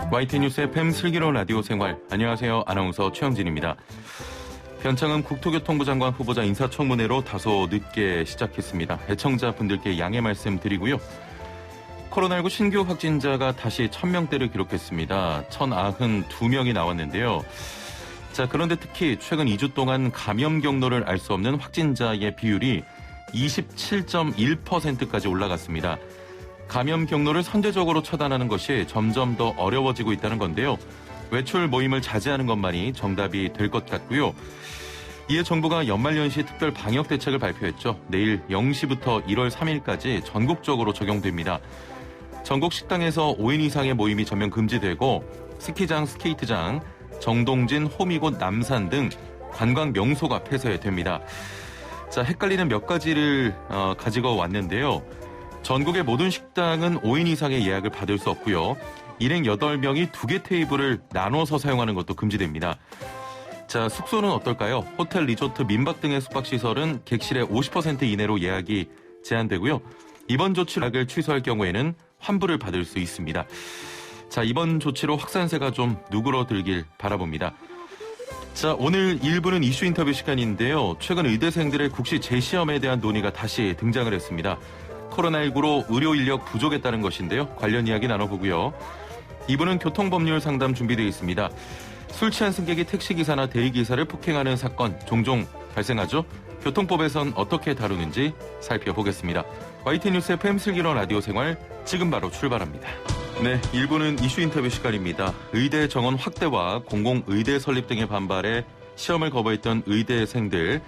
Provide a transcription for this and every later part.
YT뉴스 FM 슬기로운 라디오 생활. 안녕하세요. 아나운서 최영진입니다. 변창흠 국토교통부 장관 후보자 인사청문회로 다소 늦게 시작했습니다. 애청자분들께 양해 말씀드리고요. 코로나19 신규 확진자가 다시 1000명대를 기록했습니다. 1092명이 나왔는데요. 자, 그런데 특히 최근 2주 동안 감염 경로를 알 수 없는 확진자의 비율이 27.1%까지 올라갔습니다. 감염 경로를 선제적으로 차단하는 것이 점점 더 어려워지고 있다는 건데요. 외출 모임을 자제하는 것만이 정답이 될 것 같고요. 이에 정부가 연말연시 특별 방역 대책을 발표했죠. 내일 0시부터 1월 3일까지 전국적으로 적용됩니다. 전국 식당에서 5인 이상의 모임이 전면 금지되고 스키장, 스케이트장, 정동진, 호미곶, 남산 등 관광 명소가 폐쇄됩니다. 자, 헷갈리는 몇 가지를 가지고 왔는데요. 전국의 모든 식당은 5인 이상의 예약을 받을 수 없고요. 일행 8명이 2개 테이블을 나눠서 사용하는 것도 금지됩니다. 자, 숙소는 어떨까요? 호텔, 리조트, 민박 등의 숙박시설은 객실의 50% 이내로 예약이 제한되고요. 이번 조치를 취소할 경우에는 환불을 받을 수 있습니다. 자, 이번 조치로 확산세가 좀 누그러들길 바라봅니다. 자, 오늘 1부는 이슈 인터뷰 시간인데요. 최근 의대생들의 국시 재시험에 대한 논의가 다시 등장을 했습니다. 코로나19로 의료 인력 부족했다는 것인데요. 관련 이야기 나눠보고요. 2부는 교통법률 상담 준비되어 있습니다. 술 취한 승객이 택시기사나 대리기사를 폭행하는 사건 종종 발생하죠. 교통법에선 어떻게 다루는지 살펴보겠습니다. YT뉴스 FM 슬기로운 라디오 생활 지금 바로 출발합니다. 네, 1부는 이슈 인터뷰 시간입니다. 의대 정원 확대와 공공의대 설립 등의 반발에 시험을 거부했던 의대생들.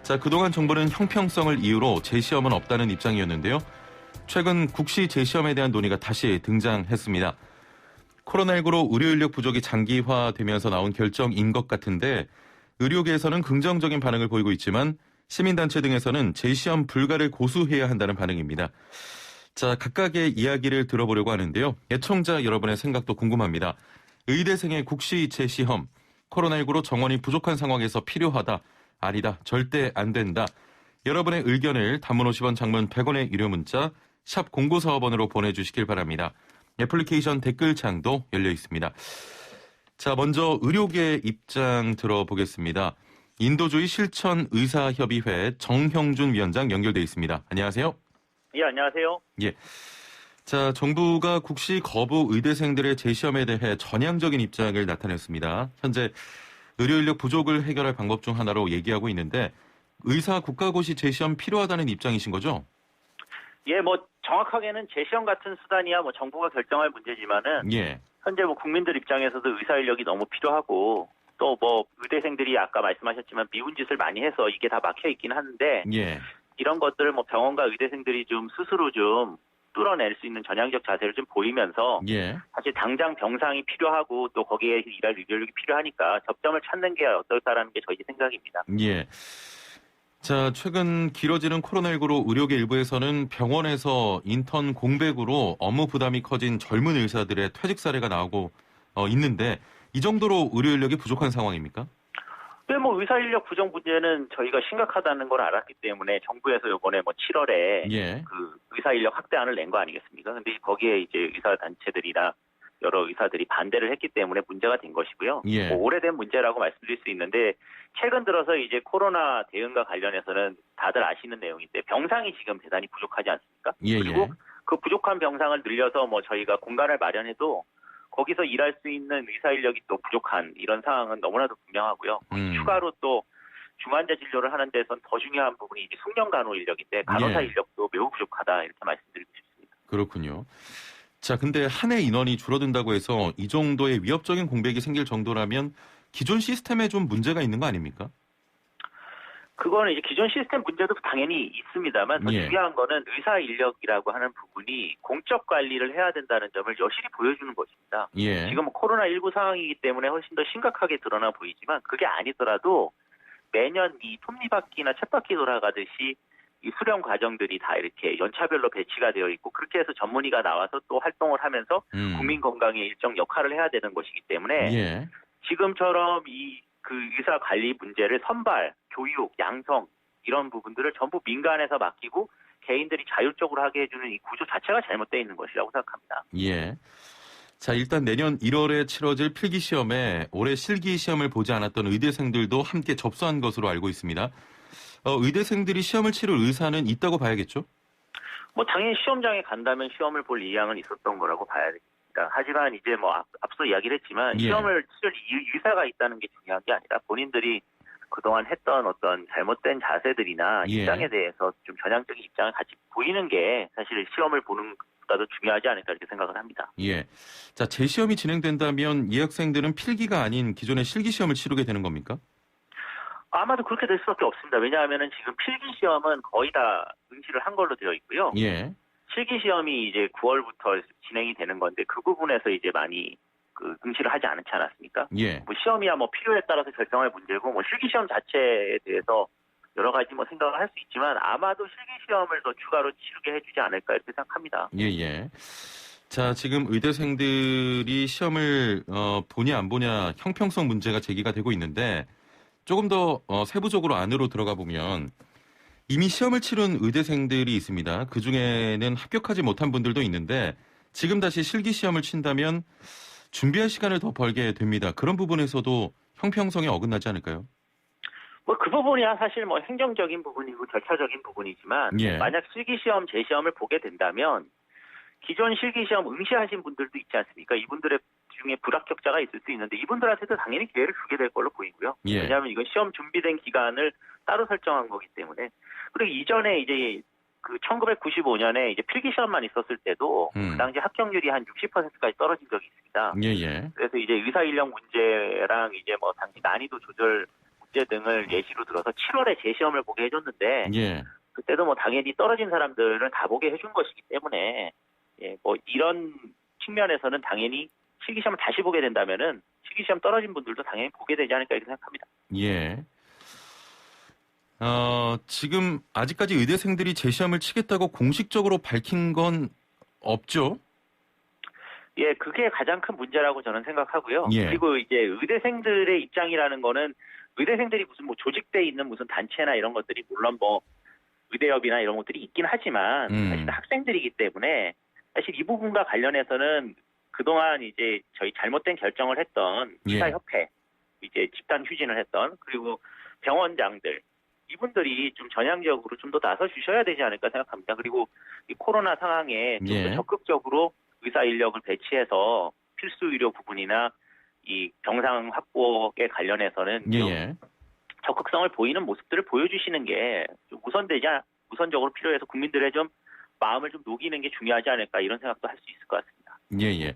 자, 그동안 정부는 형평성을 이유로 재시험은 없다는 입장이었는데요. 최근 국시 재시험에 대한 논의가 다시 등장했습니다. 코로나19로 의료 인력 부족이 장기화되면서 나온 결정인 것 같은데 의료계에서는 긍정적인 반응을 보이고 있지만 시민단체 등에서는 재시험 불가를 고수해야 한다는 반응입니다. 자, 각각의 이야기를 들어보려고 하는데요. 애청자 여러분의 생각도 궁금합니다. 의대생의 국시 재시험, 코로나19로 정원이 부족한 상황에서 필요하다. 아니다. 절대 안 된다. 여러분의 의견을 단문 50원, 장문 100원의 유료 문자 샵 0945번으로 보내주시길 바랍니다. 애플리케이션 댓글창도 열려 있습니다. 자, 먼저 의료계 입장 들어보겠습니다. 인도주의 실천의사협의회 정형준 위원장 연결돼 있습니다. 안녕하세요. 예, 안녕하세요. 예. 자, 정부가 국시 거부 의대생들의 재시험에 대해 전향적인 입장을 나타냈습니다. 현재 의료 인력 부족을 해결할 방법 중 하나로 얘기하고 있는데 의사 국가고시 재시험 필요하다는 입장이신 거죠? 예, 정확하게는 재시험 같은 수단이야 정부가 결정할 문제지만은 예. 현재 국민들 입장에서도 의사 인력이 너무 필요하고 또 의대생들이 아까 말씀하셨지만 미운 짓을 많이 해서 이게 다 막혀 있긴 하는데 예. 이런 것들을 병원과 의대생들이 좀 스스로 좀 뚫어낼 수 있는 전향적 자세를 좀 보이면서 예. 사실 당장 병상이 필요하고 또 거기에 일할 의료 인력이 필요하니까 접점을 찾는 게 어떨까라는 게 저희 생각입니다. 예. 자, 최근 길어지는 코로나19로 의료계 일부에서는 병원에서 인턴 공백으로 업무 부담이 커진 젊은 의사들의 퇴직 사례가 나오고 있는데 이 정도로 의료 인력이 부족한 상황입니까? 네, 의사 인력 부족 문제는 저희가 심각하다는 걸 알았기 때문에 정부에서 이번에 7월에 예. 그 의사 인력 확대안을 낸 거 아니겠습니까? 근데 거기에 이제 의사 단체들이나 여러 의사들이 반대를 했기 때문에 문제가 된 것이고요. 예. 오래된 문제라고 말씀드릴 수 있는데 최근 들어서 이제 코로나 대응과 관련해서는 다들 아시는 내용인데 병상이 지금 대단히 부족하지 않습니까? 예. 그리고 그 부족한 병상을 늘려서 저희가 공간을 마련해도 거기서 일할 수 있는 의사 인력이 또 부족한 이런 상황은 너무나도 분명하고요. 추가로 또 중환자 진료를 하는 데선 더 중요한 부분이 이제 숙련 간호 인력인데 간호사 예. 인력도 매우 부족하다 이렇게 말씀드리고 싶습니다. 그렇군요. 자, 근데 한 해 인원이 줄어든다고 해서 이 정도의 위협적인 공백이 생길 정도라면 기존 시스템에 좀 문제가 있는 거 아닙니까? 그거는 이제 기존 시스템 문제도 당연히 있습니다만 더 예. 중요한 거는 의사 인력이라고 하는 부분이 공적 관리를 해야 된다는 점을 여실히 보여주는 것입니다. 예. 지금은 코로나19 상황이기 때문에 훨씬 더 심각하게 드러나 보이지만 그게 아니더라도 매년 이 톱니바퀴나 쳇바퀴 돌아가듯이 이 수련 과정들이 다 이렇게 연차별로 배치가 되어 있고 그렇게 해서 전문의가 나와서 또 활동을 하면서 국민 건강에 일정 역할을 해야 되는 것이기 때문에 예. 지금처럼 그 의사 관리 문제를 선발, 교육, 양성 이런 부분들을 전부 민간에서 맡기고 개인들이 자율적으로 하게 해주는 이 구조 자체가 잘못되어 있는 것이라고 생각합니다. 예. 자, 일단 내년 1월에 치러질 필기시험에 올해 실기시험을 보지 않았던 의대생들도 함께 접수한 것으로 알고 있습니다. 의대생들이 시험을 치를 의사는 있다고 봐야겠죠? 뭐 당연히 시험장에 간다면 시험을 볼 의향은 있었던 거라고 봐야 됩니다. 하지만 이제 뭐 앞서 이야기를 했지만 예. 시험을 치를 의사가 있다는 게 중요한 게 아니라 본인들이 그동안 했던 어떤 잘못된 자세들이나 예. 입장에 대해서 좀 전향적인 입장을 같이 보이는 게 사실 시험을 보는 것보다도 중요하지 않을까 이렇게 생각을 합니다. 예. 자, 재시험이 진행된다면 이 학생들은 필기가 아닌 기존의 실기시험을 치르게 되는 겁니까? 아마도 그렇게 될 수밖에 없습니다. 왜냐하면은 지금 필기 시험은 거의 다 응시를 한 걸로 되어 있고요. 예. 실기 시험이 이제 9월부터 진행이 되는 건데 그 부분에서 이제 많이 그 응시를 하지 않지 않았습니까? 예. 뭐 시험이야 뭐 필요에 따라서 결정할 문제고 뭐 실기 시험 자체에 대해서 여러 가지 뭐 생각을 할 수 있지만 아마도 실기 시험을 더 추가로 치르게 해주지 않을까 이렇게 생각합니다. 예, 예. 자, 지금 의대생들이 시험을 보냐 안 보냐 형평성 문제가 제기가 되고 있는데 조금 더 세부적으로 안으로 들어가 보면 이미 시험을 치른 의대생들이 있습니다. 그중에는 합격하지 못한 분들도 있는데 지금 다시 실기 시험을 친다면 준비할 시간을 더 벌게 됩니다. 그런 부분에서도 형평성에 어긋나지 않을까요? 뭐 그 부분이야 사실 뭐 행정적인 부분이고 절차적인 부분이지만 예. 만약 실기 시험, 재시험을 보게 된다면 기존 실기 시험 응시하신 분들도 있지 않습니까? 이분들의 중에 불합격자가 있을 수 있는데 이분들한테도 당연히 기회를 주게 될 걸로 보이고요. 예. 왜냐하면 이건 시험 준비된 기간을 따로 설정한 거기 때문에. 그리고 이전에 이제 그 1995년에 이제 필기 시험만 있었을 때도 그 당시 합격률이 한 60%까지 떨어진 적이 있습니다. 예, 예. 그래서 이제 의사 인력 문제랑 이제 뭐 당시 난이도 조절 문제 등을 예시로 들어서 7월에 재시험을 보게 해줬는데 예. 그때도 뭐 당연히 떨어진 사람들은 다 보게 해준 것이기 때문에 예, 뭐 이런 측면에서는 당연히 실기시험을 다시 보게 된다면은 실기시험 떨어진 분들도 당연히 보게 되지 않을까 이렇게 생각합니다. 예. 지금 아직까지 의대생들이 재시험을 치겠다고 공식적으로 밝힌 건 없죠? 예, 그게 가장 큰 문제라고 저는 생각하고요. 예. 그리고 이제 의대생들의 입장이라는 거는 의대생들이 무슨 뭐 조직돼 있는 무슨 단체나 이런 것들이 물론 뭐 의대협이나 이런 것들이 있긴 하지만 사실 학생들이기 때문에 사실 이 부분과 관련해서는 그동안 이제 저희 잘못된 결정을 했던 의사협회, 이제 집단 휴진을 했던 그리고 병원장들 이분들이 좀 전향적으로 좀 더 나서 주셔야 되지 않을까 생각합니다. 그리고 이 코로나 상황에 좀 더 적극적으로 의사 인력을 배치해서 필수 의료 부분이나 이 병상 확보에 관련해서는 좀 적극성을 보이는 모습들을 보여주시는 게 좀 우선적으로 필요해서 국민들의 좀 마음을 좀 녹이는 게 중요하지 않을까 이런 생각도 할 수 있을 것 같습니다. 예, 예.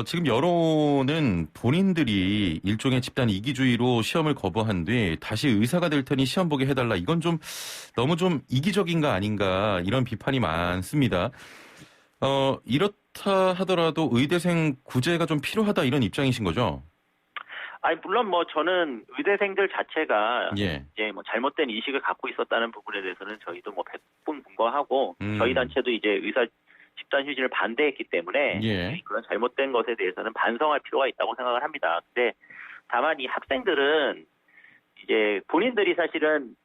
지금 여론은 본인들이 일종의 집단 이기주의로 시험을 거부한 뒤 다시 의사가 될 테니 시험 보게 해달라. 이건 좀 너무 좀 이기적인가 아닌가 이런 비판이 많습니다. 이렇다 하더라도 의대생 구제가 좀 필요하다 이런 입장이신 거죠? 아니 물론 뭐 저는 의대생들 자체가 예. 이제 뭐 잘못된 인식을 갖고 있었다는 부분에 대해서는 저희도 뭐 100분 분거하고 저희 단체도 이제 의사 집단 휴진을 반대했기 때문에 그런 잘못된 것에 대해서는 반성할 필요가 있다고 생각을 합니다. 근데 다만 이 학생들은 이제 본인들이 사실은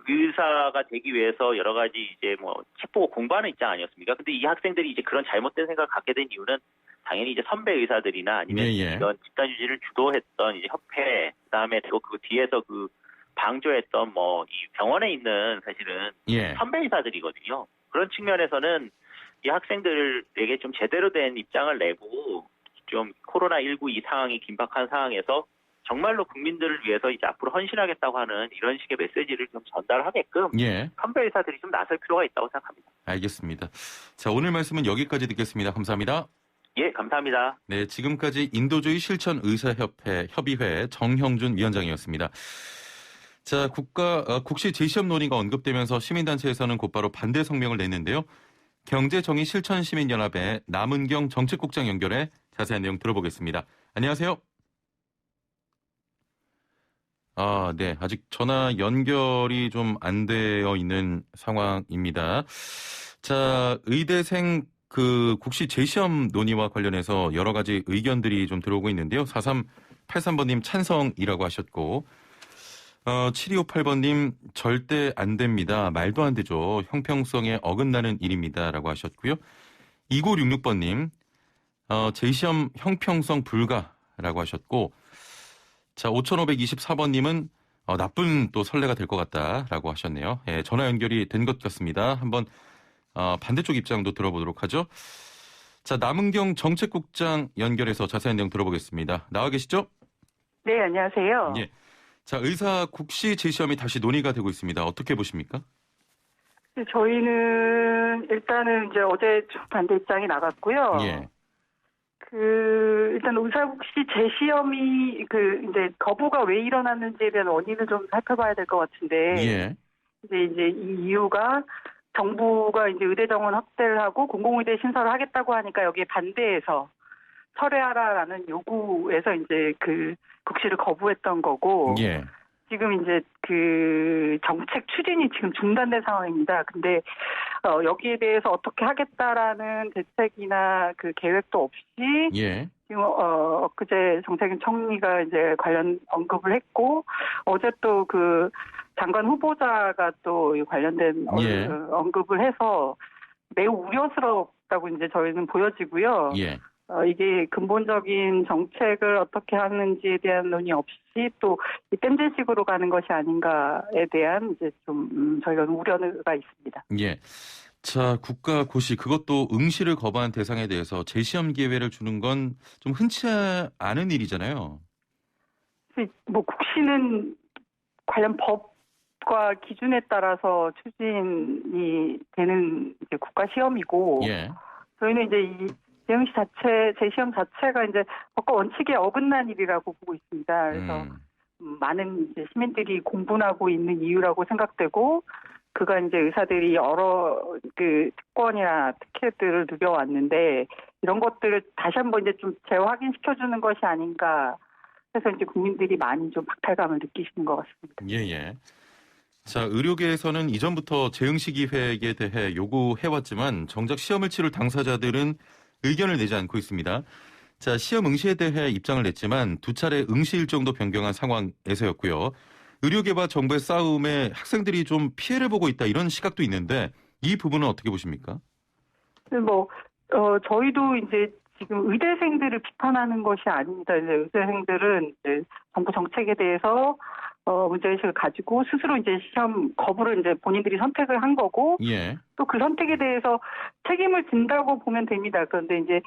의사가 되기 위해서 여러 가지 이제 뭐 책 보고 공부하는 입장 아니었습니까? 근데 이 학생들이 이제 그런 잘못된 생각을 갖게 된 이유는 당연히 이제 선배 의사들이나 아니면 이런 집단 유지를 주도했던 이제 협회, 그다음에 또 그 뒤에서 그 방조했던 뭐 이 병원에 있는 사실은 선배 의사들이거든요. 그런 측면에서는 이 학생들에게 좀 제대로 된 입장을 내고 좀 코로나19 이 상황이 긴박한 상황에서 정말로 국민들을 위해서 이제 앞으로 헌신하겠다고 하는 이런 식의 메시지를 좀 전달하게끔 선배 의사들이 좀 나설 필요가 있다고 생각합니다. 알겠습니다. 자, 오늘 말씀은 여기까지 듣겠습니다. 감사합니다. 예, 감사합니다. 네, 지금까지 인도주의 실천 의사협회 협의회 정형준 위원장이었습니다. 자, 국시 재시험 논의가 언급되면서 시민단체에서는 곧바로 반대 성명을 냈는데요. 경제정의실천시민연합의 남은경 정책국장 연결해 자세한 내용 들어보겠습니다. 안녕하세요. 네. 아직 전화 연결이 좀 안 되어 있는 상황입니다. 자, 의대생 국시 재시험 논의와 관련해서 여러 가지 의견들이 좀 들어오고 있는데요. 4383번님 찬성이라고 하셨고, 7258번님 절대 안 됩니다. 말도 안 되죠. 형평성에 어긋나는 일입니다. 라고 하셨고요. 2966번님, 재시험 형평성 불가라고 하셨고, 자, 5524번님은 나쁜 또 선례가 될 것 같다라고 하셨네요. 예, 전화 연결이 된 것 같습니다. 한번 반대쪽 입장도 들어보도록 하죠. 자, 남은경 정책국장 연결해서 자세한 내용 들어보겠습니다. 나와 계시죠? 네, 안녕하세요. 예. 자, 의사 국시 재시험이 다시 논의가 되고 있습니다. 어떻게 보십니까? 저희는 일단은 이제 어제 반대 입장이 나갔고요. 예. 일단 의사국시 재시험이 이제 거부가 왜 일어났는지에 대한 원인을 좀 살펴봐야 될 것 같은데. 예. 이제 이 이유가 정부가 이제 의대 정원 확대를 하고 공공의대 신설을 하겠다고 하니까 여기에 반대해서 철회하라라는 요구에서 이제 국시를 거부했던 거고. 예. 지금 이제 정책 추진이 지금 중단된 상황입니다. 근데 여기에 대해서 어떻게 하겠다라는 대책이나 계획도 없이 예. 지금 엊그제 정세균 총리가 이제 관련 언급을 했고 어제 또 장관 후보자가 또 관련된 예. 언급을 해서 매우 우려스럽다고 이제 저희는 보여지고요. 예. 이게 근본적인 정책을 어떻게 하는지에 대한 논의 없이 또 땜질식으로 가는 것이 아닌가에 대한 이제 좀 저희가 우려가 있습니다. 예. 자, 국가 고시 그것도 응시를 거부한 대상에 대해서 재시험 기회를 주는 건 좀 흔치 않은 일이잖아요. 뭐 국시는 관련 법과 기준에 따라서 추진이 되는 이제 국가 시험이고 예. 저희는 이제 이 재시험 자체가 이제 법과 원칙에 어긋난 일이라고 보고 있습니다. 그래서 많은 이제 시민들이 공분하고 있는 이유라고 생각되고, 그가 이제 의사들이 여러 특권이나 특혜들을 누려왔는데 이런 것들을 다시 한번 이제 좀 재확인시켜주는 것이 아닌가 해서 이제 국민들이 많이 좀 박탈감을 느끼시는 것 같습니다. 예. 자, 의료계에서는 이전부터 재응시 기획에 대해 요구해왔지만 정작 시험을 치를 당사자들은 의견을 내지 않고 있습니다. 자, 시험 응시에 대해 입장을 냈지만 두 차례 응시 일정도 변경한 상황에서였고요. 의료계와 정부의 싸움에 학생들이 좀 피해를 보고 있다 이런 시각도 있는데 이 부분은 어떻게 보십니까? 저희도 이제 지금 의대생들을 비판하는 것이 아닙니다. 이제 의대생들은 이제 정부 정책에 대해서 문제의식을 가지고 스스로 이제 시험 거부를 이제 본인들이 선택을 한 거고, 예. 또 그 선택에 대해서 책임을 진다고 보면 됩니다. 그런데 이제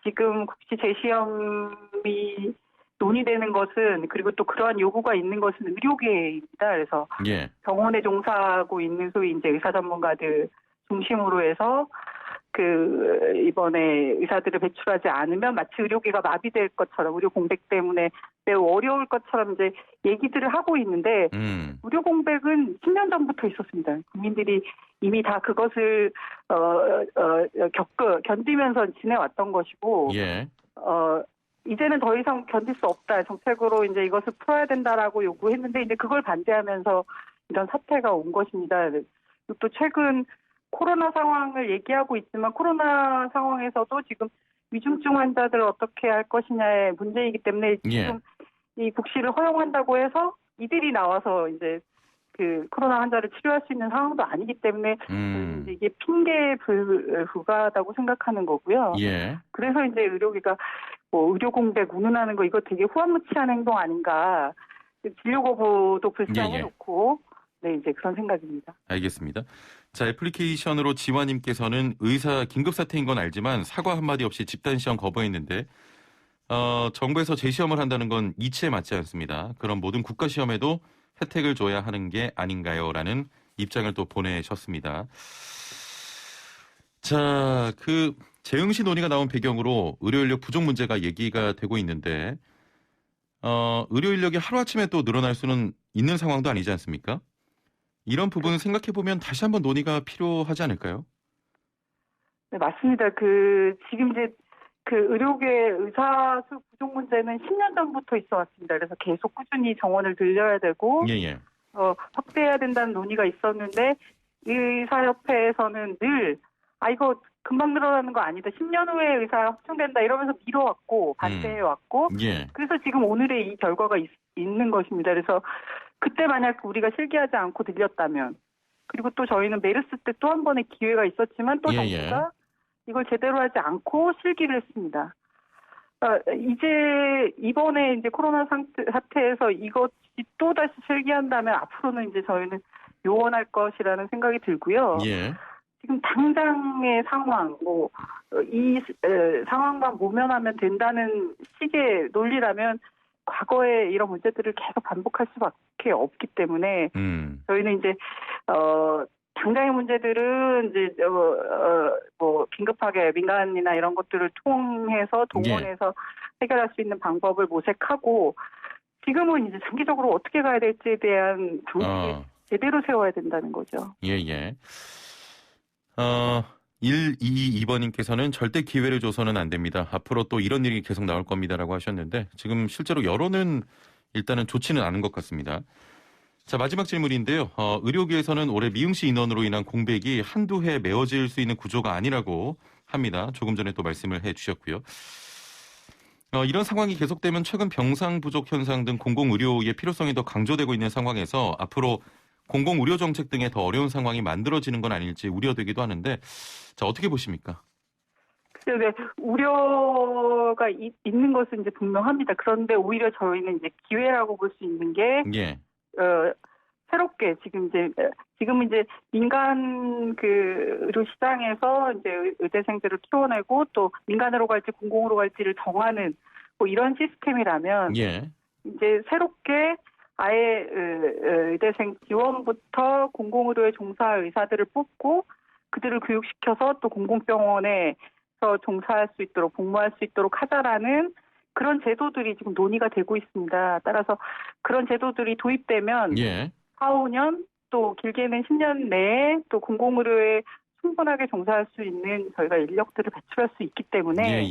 지금 국시 재시험이 논의되는 것은, 그리고 또 그러한 요구가 있는 것은 의료계입니다. 그래서 예. 병원에 종사하고 있는 소위 이제 의사 전문가들 중심으로 해서 이번에 의사들을 배출하지 않으면 마치 의료계가 마비될 것처럼, 의료 공백 때문에 매우 어려울 것처럼 이제 얘기들을 하고 있는데, 의료 공백은 10년 전부터 있었습니다. 국민들이 이미 다 그것을 견디면서 지내왔던 것이고, 예. 이제는 더 이상 견딜 수 없다, 정책으로 이제 이것을 풀어야 된다라고 요구했는데 이제 그걸 반대하면서 이런 사태가 온 것입니다. 또 최근 코로나 상황을 얘기하고 있지만 코로나 상황에서도 지금 위중증 환자들을 어떻게 할 것이냐의 문제이기 때문에 지금 이 국시를 허용한다고 해서 이들이 나와서 이제 코로나 환자를 치료할 수 있는 상황도 아니기 때문에 이제 이게 핑계 불가하다고 생각하는 거고요. 예. 그래서 이제 의료계가 의료 공백 운운하는 거 이거 되게 후한무치한 행동 아닌가, 진료 거부도 불쌍해놓고 네, 이제 그런 생각입니다. 알겠습니다. 자, 애플리케이션으로 지화님께서는 의사 긴급사태인 건 알지만 사과 한마디 없이 집단시험 거부했는데 정부에서 재시험을 한다는 건 이치에 맞지 않습니다. 그럼 모든 국가시험에도 혜택을 줘야 하는 게 아닌가요? 라는 입장을 또 보내셨습니다. 자, 재응시 논의가 나온 배경으로 의료인력 부족 문제가 얘기가 되고 있는데 의료인력이 하루아침에 또 늘어날 수는 있는 상황도 아니지 않습니까? 이런 부분을 생각해보면 다시 한번 논의가 필요하지 않을까요? 네, 맞습니다. 지금 이제 의료계 의사 수 부족 문제는 10년 전부터 있어 왔습니다. 그래서 계속 꾸준히 정원을 늘려야 되고, 확대해야 된다는 논의가 있었는데, 의사협회에서는 늘, 이거 금방 늘어나는 거 아니다. 10년 후에 의사 확충된다 이러면서 미뤄왔고, 반대해왔고, 그래서 지금 오늘의 이 결과가 있는 것입니다. 그래서 그때 만약 우리가 실기하지 않고 들렸다면, 그리고 또 저희는 메르스 때 또 한 번의 기회가 있었지만 또 정부가 이걸 제대로 하지 않고 실기를 했습니다. 이제 이번에 이제 코로나 사태에서 이것이 또 다시 실기한다면 앞으로는 이제 저희는 요원할 것이라는 생각이 들고요. 예. 지금 당장의 상황, 이 상황만 모면하면 된다는 식의 논리라면 과거에 이런 문제들을 계속 반복할 수밖에 없기 때문에 저희는 이제 당장의 문제들은 이제 긴급하게 민간이나 이런 것들을 통해서 동원해서 해결할 수 있는 방법을 모색하고 지금은 이제 장기적으로 어떻게 가야 될지에 대한 방식을 제대로 세워야 된다는 거죠. 예. 122번님께서는 절대 기회를 줘서는 안 됩니다. 앞으로 또 이런 일이 계속 나올 겁니다라고 하셨는데 지금 실제로 여론은 일단은 좋지는 않은 것 같습니다. 자, 마지막 질문인데요. 의료계에서는 올해 미응시 인원으로 인한 공백이 한두 해 메워질 수 있는 구조가 아니라고 합니다. 조금 전에 또 말씀을 해 주셨고요. 이런 상황이 계속되면 최근 병상 부족 현상 등 공공의료의 필요성이 더 강조되고 있는 상황에서 앞으로 공공의료 정책 등의 더 어려운 상황이 만들어지는 건 아닐지 우려되기도 하는데, 자, 어떻게 보십니까? 네, 우려가 있는 것은 이제 분명합니다. 그런데 오히려 저희는 이제 기회라고 볼 수 있는 게, 새롭게 지금 이제 민간 의료 시장에서 이제 의대생들을 키워내고 또 민간으로 갈지 공공으로 갈지를 정하는 이런 시스템이라면, 이제 새롭게 아예 의대생 지원부터 공공의료에 종사할 의사들을 뽑고 그들을 교육시켜서 또 공공병원에서 종사할 수 있도록 복무할 수 있도록 하자라는 그런 제도들이 지금 논의가 되고 있습니다. 따라서 그런 제도들이 도입되면 4, 5년 또 길게는 10년 내에 또 공공의료에 충분하게 종사할 수 있는 저희가 인력들을 배출할 수 있기 때문에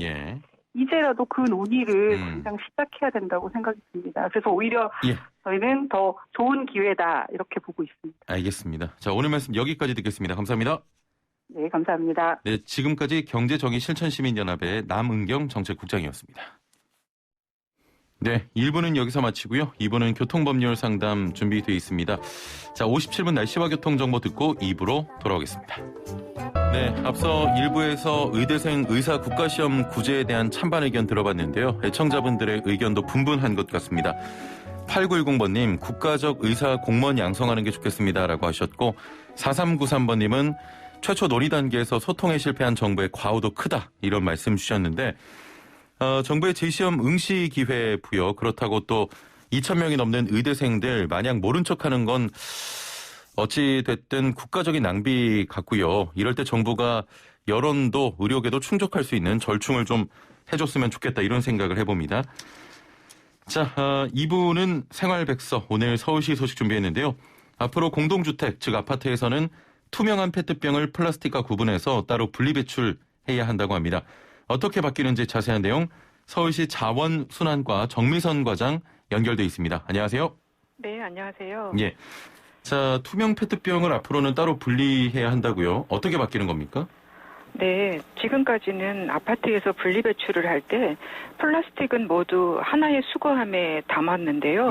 이제라도 그 논의를 당장 시작해야 된다고 생각이 듭니다. 그래서 오히려 저희는 더 좋은 기회다 이렇게 보고 있습니다. 알겠습니다. 자, 오늘 말씀 여기까지 듣겠습니다. 감사합니다. 네, 감사합니다. 네, 지금까지 경제정의실천시민연합의 남은경 정책국장이었습니다. 네, 1부는 여기서 마치고요. 2부는 교통법률 상담 준비되어 있습니다. 자, 57분 날씨와 교통정보 듣고 2부로 돌아오겠습니다. 네, 앞서 1부에서 의대생 의사 국가시험 구제에 대한 찬반 의견 들어봤는데요. 애청자분들의 의견도 분분한 것 같습니다. 8910번님, 국가적 의사 공무원 양성하는 게 좋겠습니다라고 하셨고, 4393번님은 최초 논의 단계에서 소통에 실패한 정부의 과오도 크다 이런 말씀 주셨는데, 정부의 재시험 응시 기회 부여, 그렇다고 또 2,000명이 넘는 의대생들 마냥 모른 척하는 건 어찌 됐든 국가적인 낭비 같고요. 이럴 때 정부가 여론도 의료계도 충족할 수 있는 절충을 좀 해줬으면 좋겠다 이런 생각을 해봅니다. 자, 2부는 생활백서, 오늘 서울시 소식 준비했는데요. 앞으로 공동주택, 즉 아파트에서는 투명한 페트병을 플라스틱과 구분해서 따로 분리배출해야 한다고 합니다. 어떻게 바뀌는지 자세한 내용 서울시 자원순환과 정미선 과장 연결돼 있습니다. 안녕하세요. 네, 안녕하세요. 예. 자, 투명 페트병을 앞으로는 따로 분리해야 한다고요. 어떻게 바뀌는 겁니까? 네, 지금까지는 아파트에서 분리배출을 할 때 플라스틱은 모두 하나의 수거함에 담았는데요.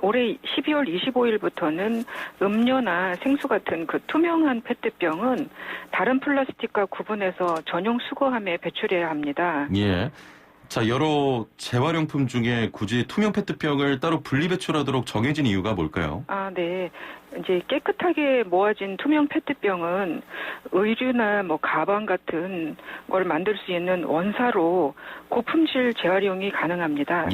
올해 12월 25일부터는 음료나 생수 같은 그 투명한 페트병은 다른 플라스틱과 구분해서 전용 수거함에 배출해야 합니다. 자, 여러 재활용품 중에 굳이 투명 페트병을 따로 분리배출하도록 정해진 이유가 뭘까요? 네. 이제 깨끗하게 모아진 투명 페트병은 의류나 가방 같은 걸 만들 수 있는 원사로 고품질 재활용이 가능합니다.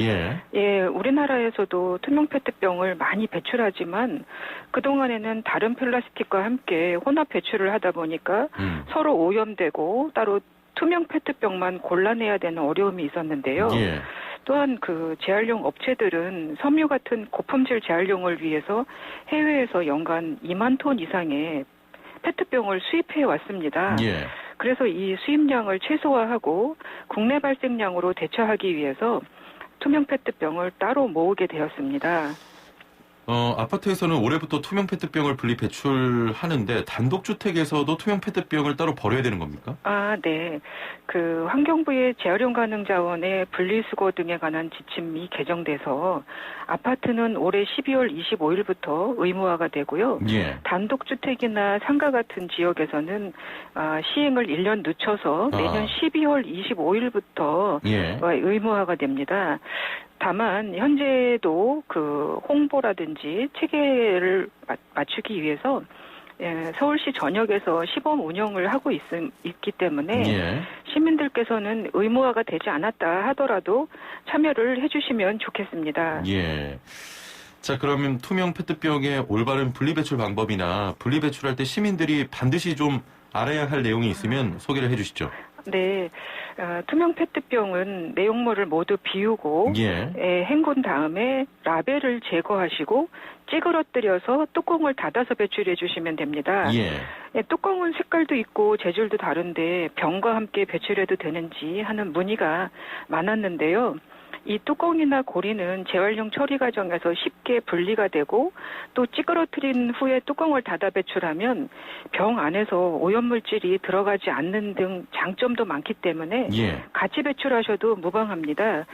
우리나라에서도 투명 페트병을 많이 배출하지만 그동안에는 다른 플라스틱과 함께 혼합 배출을 하다 보니까 서로 오염되고 따로 투명 페트병만 골라내야 되는 어려움이 있었는데요. 또한 그 재활용 업체들은 섬유 같은 고품질 재활용을 위해서 해외에서 연간 2만 톤 이상의 페트병을 수입해 왔습니다. 그래서 이 수입량을 최소화하고 국내 발생량으로 대처하기 위해서 투명 페트병을 따로 모으게 되었습니다. 아파트에서는 올해부터 투명 페트병을 분리 배출하는데 단독주택에서도 투명 페트병을 따로 버려야 되는 겁니까? 네. 그 환경부의 재활용 가능 자원의 분리수거 등에 관한 지침이 개정돼서 아파트는 올해 12월 25일부터 의무화가 되고요. 예. 단독주택이나 상가 같은 지역에서는 시행을 1년 늦춰서 내년 12월 25일부터 예. 의무화가 됩니다. 다만 현재도 그 홍보라든지 체계를 맞추기 위해서 서울시 전역에서 시범 운영을 하고 있기 때문에 예. 시민들께서는 의무화가 되지 않았다 하더라도 참여를 해주시면 좋겠습니다. 예. 자, 그러면 투명 페트병의 올바른 분리배출 방법이나 분리배출할 때 시민들이 반드시 좀 알아야 할 내용이 있으면 소개를 해주시죠. 네, 투명 페트병은 내용물을 모두 비우고 예. 헹군 다음에 라벨을 제거하시고 찌그러뜨려서 뚜껑을 닫아서 배출해 주시면 됩니다. 예. 뚜껑은 색깔도 있고 재질도 다른데 병과 함께 배출해도 되는지 하는 문의가 많았는데요. 이 뚜껑이나 고리는 재활용 처리 과정에서 쉽게 분리가 되고 또 찌그러뜨린 후에 뚜껑을 닫아 배출하면 병 안에서 오염물질이 들어가지 않는 등 장점도 많기 때문에 예. 같이 배출하셔도 무방합니다.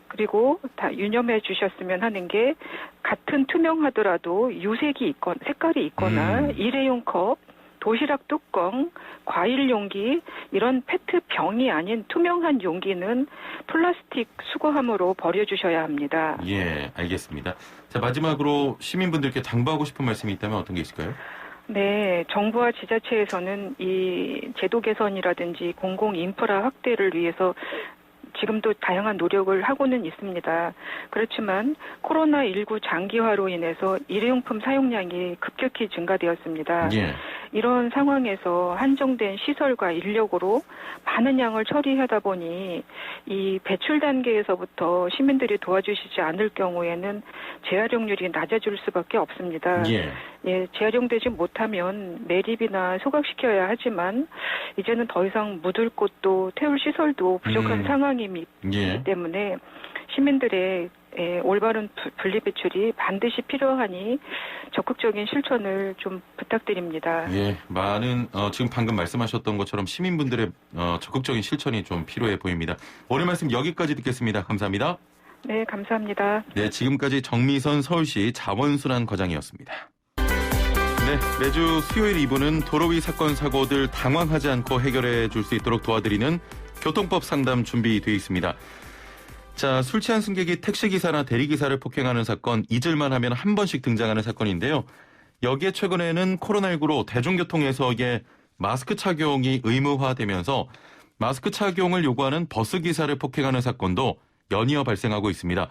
그리고 다 유념해 주셨으면 하는 게 같은 투명하더라도 유색이 있거나 색깔이 있거나 일회용 컵, 도시락 뚜껑, 과일 용기 이런 페트병이 아닌 투명한 용기는 플라스틱 수거함으로 버려주셔야 합니다. 예, 알겠습니다. 자, 마지막으로 시민분들께 당부하고 싶은 말씀이 있다면 어떤 게 있을까요? 네, 정부와 지자체에서는 이 제도 개선이라든지 공공 인프라 확대를 위해서 지금도 다양한 노력을 하고는 있습니다. 그렇지만 코로나19 장기화로 인해서 일회용품 사용량이 급격히 증가되었습니다. 예. 이런 상황에서 한정된 시설과 인력으로 많은 양을 처리하다 보니 이 배출 단계에서부터 시민들이 도와주시지 않을 경우에는 재활용률이 낮아질 수밖에 없습니다. 예. 재활용되지 못하면 매립이나 소각시켜야 하지만 이제는 더 이상 묻을 곳도 태울 시설도 부족한 상황이기 예. 때문에 시민들의 올바른 분리배출이 반드시 필요하니 적극적인 실천을 좀 부탁드립니다. 예, 많은 지금 방금 말씀하셨던 것처럼 시민분들의 적극적인 실천이 좀 필요해 보입니다. 오늘 말씀 여기까지 듣겠습니다. 감사합니다. 네, 감사합니다. 네, 지금까지 정미선 서울시 자원순환과장이었습니다. 네, 매주 수요일 2부는 도로 위 사건 사고들 당황하지 않고 해결해 줄 수 있도록 도와드리는 교통법 상담 준비되어 있습니다. 자, 술 취한 승객이 택시기사나 대리기사를 폭행하는 사건, 잊을만 하면 한 번씩 등장하는 사건인데요. 여기에 최근에는 코로나19로 대중교통에서의 마스크 착용이 의무화되면서 마스크 착용을 요구하는 버스기사를 폭행하는 사건도 연이어 발생하고 있습니다.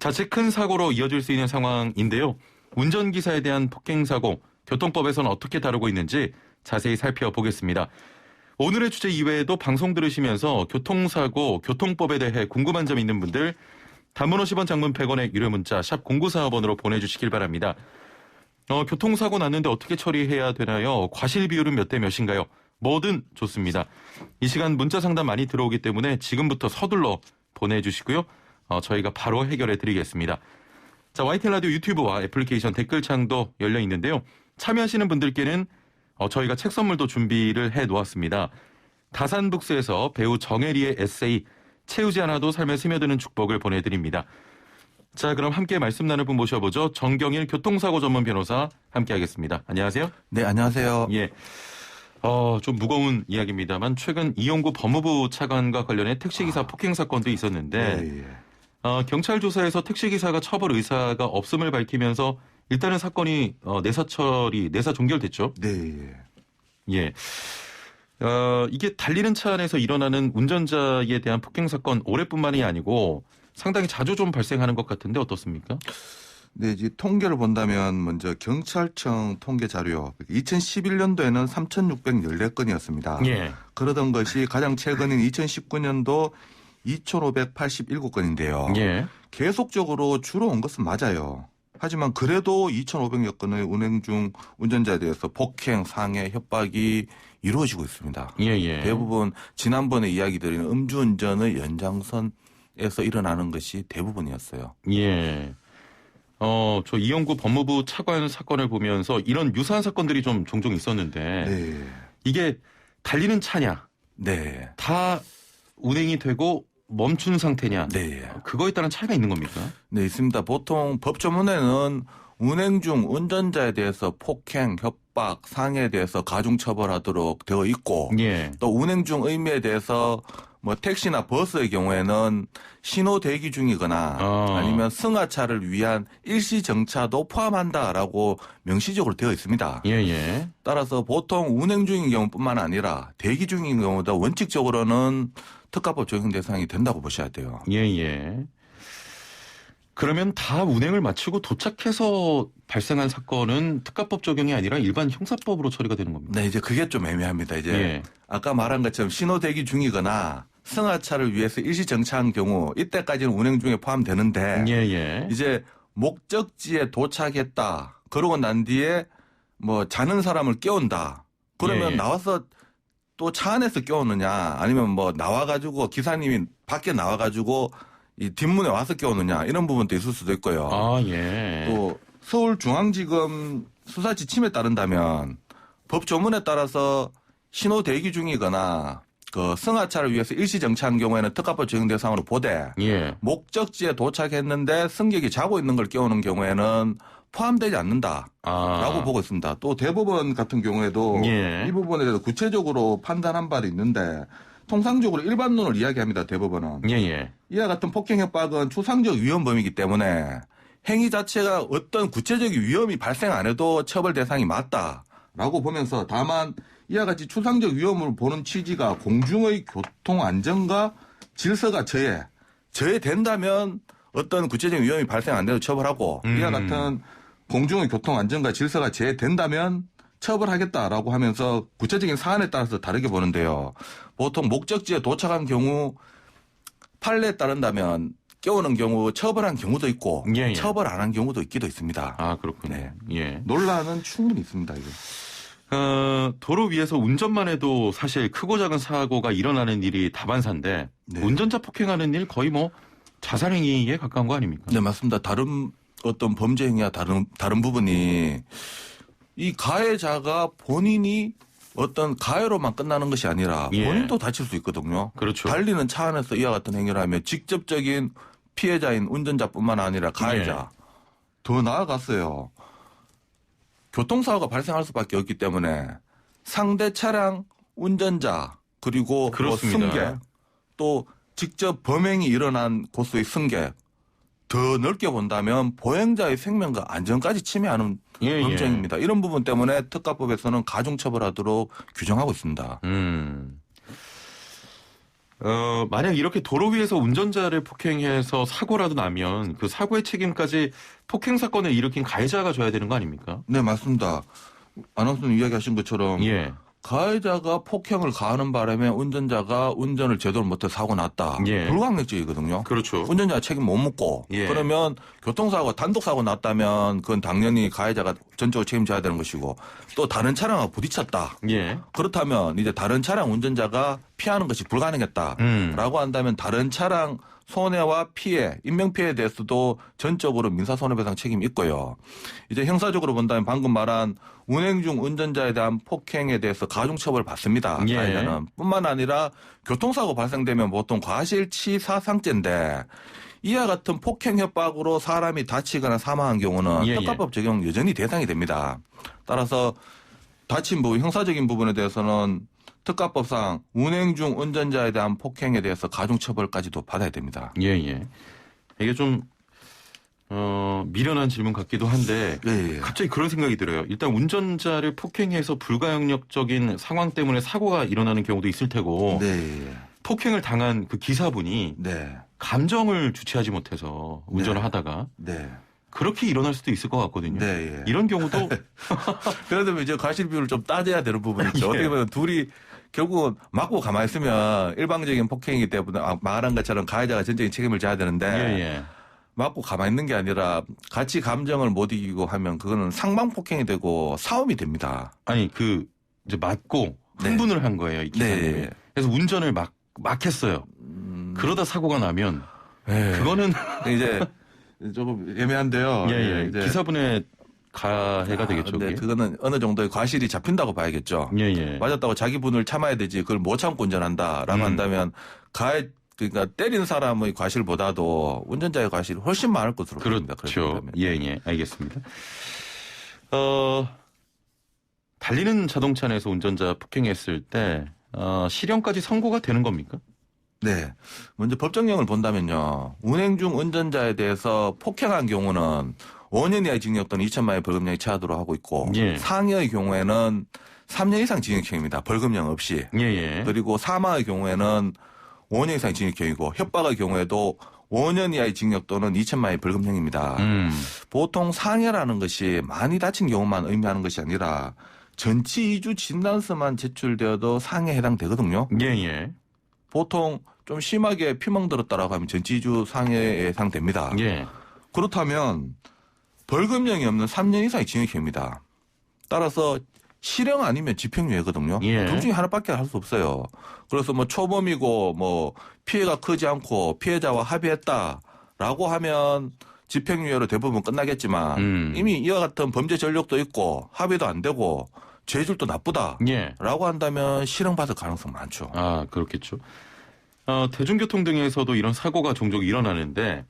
자칫 큰 사고로 이어질 수 있는 상황인데요. 운전기사에 대한 폭행사고, 교통법에서는 어떻게 다루고 있는지 자세히 살펴보겠습니다. 오늘의 주제 이외에도 방송 들으시면서 교통사고, 교통법에 대해 궁금한 점 있는 분들 단문 50원, 장문 100원의 유료 문자 샵 0945번으로 보내주시길 바랍니다. 교통사고 났는데 어떻게 처리해야 되나요? 과실 비율은 몇 대 몇인가요? 뭐든 좋습니다. 이 시간 문자 상담 많이 들어오기 때문에 지금부터 서둘러 보내주시고요. 저희가 바로 해결해 드리겠습니다. 자, YTN 라디오 유튜브와 애플리케이션 댓글창도 열려 있는데요. 참여하시는 분들께는 저희가 책 선물도 준비를 해놓았습니다. 다산북스에서 배우 정혜리의 에세이 채우지 않아도 삶에 스며드는 축복을 보내드립니다. 자, 그럼 함께 말씀 나눌 분 모셔보죠. 정경일 교통사고 전문 변호사 함께하겠습니다. 안녕하세요. 네, 안녕하세요. 예. 좀 무거운 이야기입니다만 최근 이용구 법무부 차관과 관련해 택시기사 폭행 사건도 있었는데 경찰 조사에서 택시기사가 처벌 의사가 없음을 밝히면서 일단은 사건이 내사 종결됐죠. 네. 예. 이게 달리는 차 안에서 일어나는 운전자에 대한 폭행 사건 올해뿐만이 아니고 상당히 자주 좀 발생하는 것 같은데 어떻습니까? 네, 이제 통계를 본다면 먼저 경찰청 통계 자료 2011년도에는 3,614건이었습니다. 예. 그러던 것이 가장 최근인 2019년도 2,587건인데요. 예. 계속적으로 줄어온 것은 맞아요. 하지만 그래도 2,500여 건의 운행 중 운전자에 대해서 폭행, 상해, 협박이 이루어지고 있습니다. 예. 대부분 지난번에 이야기 드린 음주운전의 연장선에서 일어나는 것이 대부분이었어요. 예. 저 이영구 법무부 차관 사건을 보면서 이런 유사한 사건들이 좀 종종 있었는데 네. 이게 달리는 차냐, 네. 다 운행이 되고 멈춘 상태냐, 네. 그거에 따른 차이가 있는 겁니까? 네, 있습니다. 보통 법조문에는 운행 중 운전자에 대해서 폭행, 협박, 상해에 대해서 가중처벌하도록 되어 있고 예. 또 운행 중 의무에 대해서 뭐 택시나 버스의 경우에는 신호 대기 중이거나 아니면 승하차를 위한 일시 정차도 포함한다라고 명시적으로 되어 있습니다. 예. 따라서 보통 운행 중인 경우뿐만 아니라 대기 중인 경우도 원칙적으로는 특가법 적용 대상이 된다고 보셔야 돼요. 예. 그러면 다 운행을 마치고 도착해서 발생한 사건은 특가법 적용이 아니라 일반 형사법으로 처리가 되는 겁니다. 네, 이제 그게 좀 애매합니다. 이제 예. 아까 말한 것처럼 신호 대기 중이거나 승하차를 위해서 일시 정차한 경우 이때까지는 운행 중에 포함되는데 예. 이제 목적지에 도착했다. 그러고 난 뒤에 뭐 자는 사람을 깨운다. 그러면 예. 나와서 또 차 안에서 깨우느냐 아니면 뭐 나와가지고 기사님이 밖에 나와가지고 이 뒷문에 와서 깨우느냐 이런 부분도 있을 수도 있고요. 아, 예. 또 서울중앙지검 수사 지침에 따른다면 법 조문에 따라서 신호 대기 중이거나 그 승하차를 위해서 일시 정차한 경우에는 특가법 적용 대상으로 보되 예. 목적지에 도착했는데 승객이 자고 있는 걸 깨우는 경우에는 포함되지 않는다라고 보고 있습니다. 또 대법원 같은 경우에도 예. 이 부분에 대해서 구체적으로 판단한 바도 있는데 통상적으로 일반론을 이야기합니다. 대법원은. 예. 이와 같은 폭행 협박은 추상적 위험 범위이기 때문에 행위 자체가 어떤 구체적인 위험이 발생 안 해도 처벌 대상이 맞다라고 보면서 다만 이와 같이 추상적 위험을 보는 취지가 공중의 교통 안전과 질서가 저해된다면 어떤 구체적인 위험이 발생 안 돼도 처벌하고 이와 같은 공중의 교통 안전과 질서가 저해된다면 처벌하겠다라고 하면서 구체적인 사안에 따라서 다르게 보는데요. 보통 목적지에 도착한 경우 판례에 따른다면 깨우는 경우 처벌한 경우도 있고 예. 처벌 안 한 경우도 있기도 있습니다. 아, 그렇군요. 네. 예. 논란은 충분히 있습니다. 이거. 도로 위에서 운전만 해도 사실 크고 작은 사고가 일어나는 일이 다반사인데 네. 운전자 폭행하는 일 거의 뭐 자살행위에 가까운 거 아닙니까? 네, 맞습니다. 다른 어떤 범죄 행위와 다른 부분이 이 가해자가 본인이 어떤 가해로만 끝나는 것이 아니라 예. 본인도 다칠 수 있거든요. 그렇죠. 달리는 차 안에서 이와 같은 행위를 하면 직접적인 피해자인 운전자뿐만 아니라 가해자 더 나아갔어요. 교통사고가 발생할 수밖에 없기 때문에 상대 차량 운전자 그리고 뭐 그렇습니다. 승객 또 직접 범행이 일어난 곳의 승객 더 넓게 본다면 보행자의 생명과 안전까지 침해하는 범죄입니다. 이런 부분 때문에 특가법에서는 가중처벌하도록 규정하고 있습니다. 만약 이렇게 도로 위에서 운전자를 폭행해서 사고라도 나면 그 사고의 책임까지 폭행 사건을 일으킨 가해자가 져야 되는 거 아닙니까? 네, 맞습니다. 아나운서님 이야기하신 것처럼 예. 가해자가 폭행을 가하는 바람에 운전자가 운전을 제대로 못해 사고 났다. 예. 불가항력적이거든요. 그렇죠. 운전자 책임 못 묻고 예. 그러면 교통사고 단독사고 났다면 그건 당연히 가해자가 전적으로 책임져야 되는 것이고 또 다른 차량하고 부딪혔다. 예. 그렇다면 이제 다른 차량 운전자가 피하는 것이 불가능했다라고 한다면 다른 차량 손해와 피해, 인명피해에 대해서도 전적으로 민사손해배상 책임이 있고요. 이제 형사적으로 본다면 방금 말한 운행 중 운전자에 대한 폭행에 대해서 가중처벌을 받습니다. 예. 가해자는. 뿐만 아니라 교통사고 발생되면 보통 과실치사상죄인데 이와 같은 폭행 협박으로 사람이 다치거나 사망한 경우는 예. 특가법 적용 여전히 대상이 됩니다. 따라서 다친 부분, 형사적인 부분에 대해서는 특가법상 운행 중 운전자에 대한 폭행에 대해서 가중처벌까지도 받아야 됩니다. 예. 이게 좀 미련한 질문 같기도 한데 예. 갑자기 그런 생각이 들어요. 일단 운전자를 폭행해서 불가항력적인 상황 때문에 사고가 일어나는 경우도 있을 테고 네. 폭행을 당한 그 기사분이 네. 감정을 주체하지 못해서 운전을 네. 하다가 네. 그렇게 일어날 수도 있을 것 같거든요. 네. 이런 경우도 그래도 이제 과실 비율을 좀 따져야 되는 부분이 있죠. 예. 어떻게 보면 둘이 결국은 맞고 가만히 있으면 일방적인 폭행이기 때문에 말한 것처럼 가해자가 전적인 책임을 져야 되는데 예. 맞고 가만히 있는 게 아니라 같이 감정을 못 이기고 하면 그거는 상방 폭행이 되고 싸움이 됩니다. 아니 그 이제 맞고 흥분을 한 거예요, 이 기사님이. 네. 그래서 운전을 막 했어요. 그러다 사고가 나면 네. 그거는 이제 조금 애매한데요. 예, 예. 이제 기사분의 가해가 되겠죠. 네, 그게? 그거는 어느 정도의 과실이 잡힌다고 봐야겠죠. 예, 예. 맞았다고 자기 분을 참아야 되지 그걸 못 참고 운전한다라고 한다면 그러니까 때린 사람의 과실보다도 운전자의 과실이 훨씬 많을 것으로 보입니다. 그렇죠. 예, 예. 알겠습니다. 달리는 자동차 내에서 운전자 폭행했을 때 실형까지 선고가 되는 겁니까? 네. 먼저 법정형을 본다면요. 운행 중 운전자에 대해서 폭행한 경우는 5년 이하의 징역 또는 2천만 원의 벌금형이 처하도록 하고 있고 예. 상해의 경우에는 3년 이상 징역형입니다. 벌금형 없이. 예, 예. 그리고 사망의 경우에는 5년 이상 징역형이고 협박의 경우에도 5년 이하의 징역 또는 2천만 원의 벌금형입니다. 보통 상해라는 것이 많이 다친 경우만 의미하는 것이 아니라 전치 2주 진단서만 제출되어도 상해에 해당되거든요. 예, 예. 보통 좀 심하게 피멍 들었다라고 하면 전치 2주 상해에 해당됩니다. 예. 그렇다면 벌금형이 없는 3년 이상의 징역형입니다. 따라서 실형 아니면 집행유예거든요. 예. 둘 중에 하나밖에 할 수 없어요. 그래서 뭐 초범이고 뭐 피해가 크지 않고 피해자와 합의했다라고 하면 집행유예로 대부분 끝나겠지만 이미 이와 같은 범죄 전력도 있고 합의도 안 되고 죄질도 나쁘다라고 예. 한다면 실형받을 가능성 많죠. 아, 그렇겠죠. 대중교통 등에서도 이런 사고가 종종 일어나는데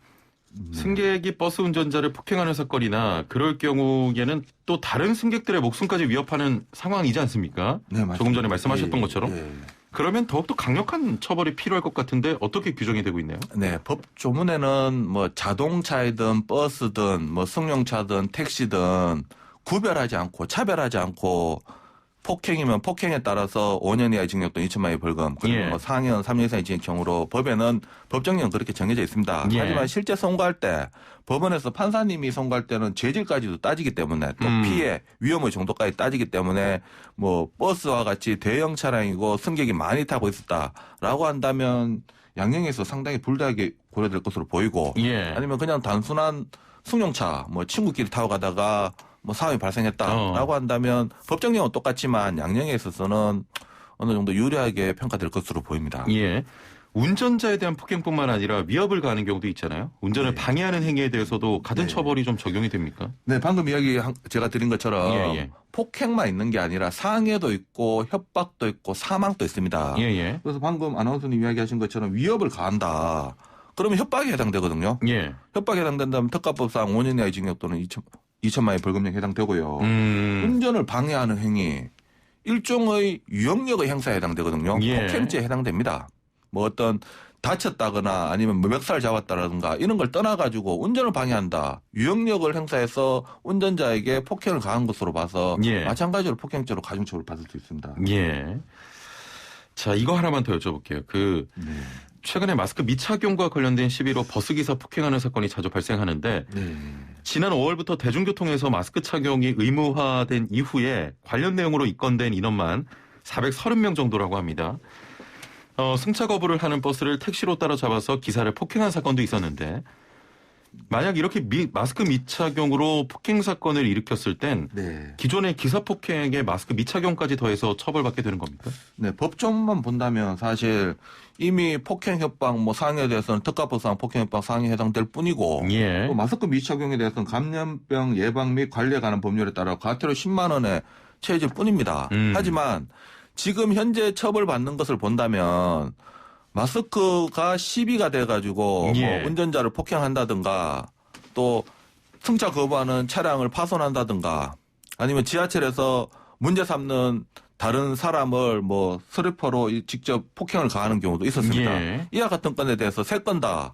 승객이 버스 운전자를 폭행하는 사건이나 그럴 경우에는 또 다른 승객들의 목숨까지 위협하는 상황이지 않습니까? 네, 맞습니다. 조금 전에 말씀하셨던 것처럼. 예. 그러면 더욱더 강력한 처벌이 필요할 것 같은데 어떻게 규정이 되고 있나요? 네, 법 조문에는 뭐 자동차이든 버스든 뭐 승용차든 택시든 구별하지 않고 차별하지 않고 폭행이면 폭행에 따라서 5년 이하의 징역 또는 2천만 원의 벌금 그리고 예. 뭐 상해는 3년 이상의 징역형으로 법에는 법정형은 그렇게 정해져 있습니다. 예. 하지만 실제 선고할 때 법원에서 판사님이 선고할 때는 죄질까지도 따지기 때문에 또 피해 위험의 정도까지 따지기 때문에 뭐 버스와 같이 대형 차량이고 승객이 많이 타고 있었다라고 한다면 양형에서 상당히 불리하게 고려될 것으로 보이고 예. 아니면 그냥 단순한 승용차 뭐 친구끼리 타고 가다가 뭐 사업이 발생했다라고 한다면 법정형은 똑같지만 양형에 있어서는 어느 정도 유리하게 평가될 것으로 보입니다. 예. 운전자에 대한 폭행뿐만 아니라 위협을 가하는 경우도 있잖아요. 운전을 네. 방해하는 행위에 대해서도 같은 네. 처벌이 좀 적용이 됩니까? 네, 방금 이야기 제가 드린 것처럼 예, 예. 폭행만 있는 게 아니라 상해도 있고 협박도 있고 사망도 있습니다. 예, 예. 그래서 방금 아나운서님 이야기하신 것처럼 위협을 가한다. 그러면 협박에 해당되거든요. 예. 협박에 해당된다면 특가법상 5년 이하의 징역 또는 2천만 원의 벌금형에 해당되고요. 운전을 방해하는 행위 일종의 유형력의 행사에 해당되거든요. 예. 폭행죄에 해당됩니다. 뭐 어떤 다쳤다거나 아니면 뭐 멱살 잡았다라든가 이런 걸 떠나가지고 운전을 방해한다. 유형력을 행사해서 운전자에게 폭행을 가한 것으로 봐서 예. 마찬가지로 폭행죄로 가중처벌을 받을 수 있습니다. 예. 자, 이거 하나만 더 여쭤볼게요. 네. 최근에 마스크 미착용과 관련된 시비로 버스기사 폭행하는 사건이 자주 발생하는데 네. 지난 5월부터 대중교통에서 마스크 착용이 의무화된 이후에 관련 내용으로 입건된 인원만 430명 정도라고 합니다. 승차 거부를 하는 버스를 택시로 따라잡아서 기사를 폭행한 사건도 있었는데 만약 이렇게 마스크 미착용으로 폭행 사건을 일으켰을 땐 네. 기존의 기사 폭행에 마스크 미착용까지 더해서 처벌받게 되는 겁니까? 네, 법조문만 본다면 사실 이미 폭행 협박 뭐 상해에 대해서는 특가법상 폭행 협박 상해에 해당될 뿐이고 예. 또 마스크 미착용에 대해서는 감염병 예방 및 관리에 관한 법률에 따라 과태료 10만 원에 처해질 뿐입니다. 하지만 지금 현재 처벌받는 것을 본다면 마스크가 시비가 돼가지고 예. 뭐 운전자를 폭행한다든가 또 승차 거부하는 차량을 파손한다든가 아니면 지하철에서 문제 삼는 다른 사람을 뭐 스리퍼로 직접 폭행을 가하는 경우도 있었습니다. 예. 이와 같은 건에 대해서 3건 다